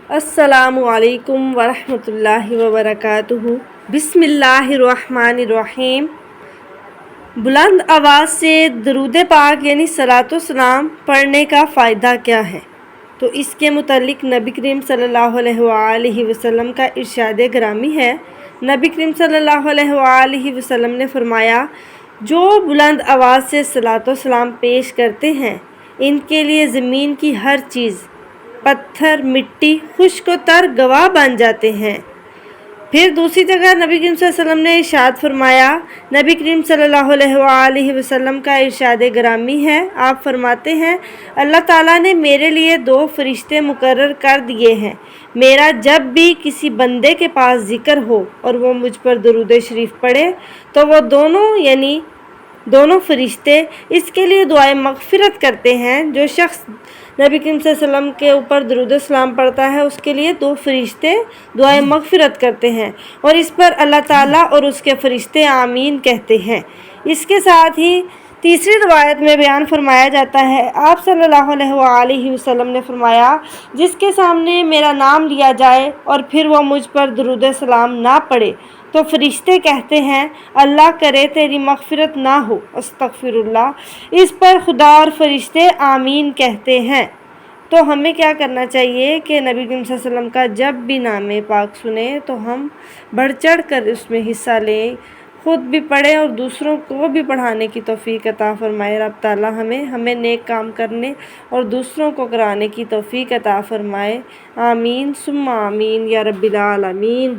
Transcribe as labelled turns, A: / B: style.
A: السلام علیکم ورحمۃ اللہ وبرکاتہ۔ بسم اللہ الرحمن الرحیم۔ بلند آواز سے درود پاک یعنی صلاۃ و سلام پڑھنے کا فائدہ کیا ہے؟ تو اس کے متعلق نبی کریم صلی اللہ علیہ وآلہ وسلم کا ارشاد گرامی ہے۔ نبی کریم صلی اللہ علیہ وآلہ وسلم نے فرمایا، جو بلند آواز سے صلاۃ و سلام پیش کرتے ہیں ان کے لیے زمین کی ہر چیز، پتھر، مٹی، خشک و تر گواہ بن جاتے ہیں۔ پھر دوسری جگہ نبی کریم صلی اللہ علیہ وسلم نے ارشاد فرمایا، نبی کریم صلی اللہ علیہ وآلہ وسلم کا ارشاد گرامی ہے، آپ فرماتے ہیں، اللہ تعالیٰ نے میرے لیے 2 فرشتے مقرر کر دیے ہیں، میرا جب بھی کسی بندے کے پاس ذکر ہو اور وہ مجھ پر درود شریف پڑھے تو وہ دونوں فرشتے اس کے لیے دعائے مغفرت کرتے ہیں۔ جو شخص نبی کریم صلی اللہ علیہ وسلم کے اوپر درود و سلام پڑھتا ہے اس کے لیے 2 فرشتے دعائے مغفرت کرتے ہیں اور اس پر اللہ تعالیٰ اور اس کے فرشتے آمین کہتے ہیں۔ اس کے ساتھ ہی تیسری روایت میں بیان فرمایا جاتا ہے، آپ صلی اللہ علیہ وآلہ وسلم نے فرمایا، جس کے سامنے میرا نام لیا جائے اور پھر وہ مجھ پر درود و سلام نہ پڑھے تو فرشتے کہتے ہیں، اللہ کرے تیری مغفرت نہ ہو، استغفر اللہ۔ اس پر خدا اور فرشتے آمین کہتے ہیں۔ تو ہمیں کیا کرنا چاہیے کہ نبی کریم صلی اللہ علیہ وسلم کا جب بھی نام پاک سنیں تو ہم بڑھ چڑھ کر اس میں حصہ لیں، خود بھی پڑھیں اور دوسروں کو بھی پڑھانے کی توفیق عطا فرمائے۔ رب تعالیٰ ہمیں نیک کام کرنے اور دوسروں کو کرانے کی توفیق عطا فرمائے۔ آمین ثم آمین یا رب العالمین۔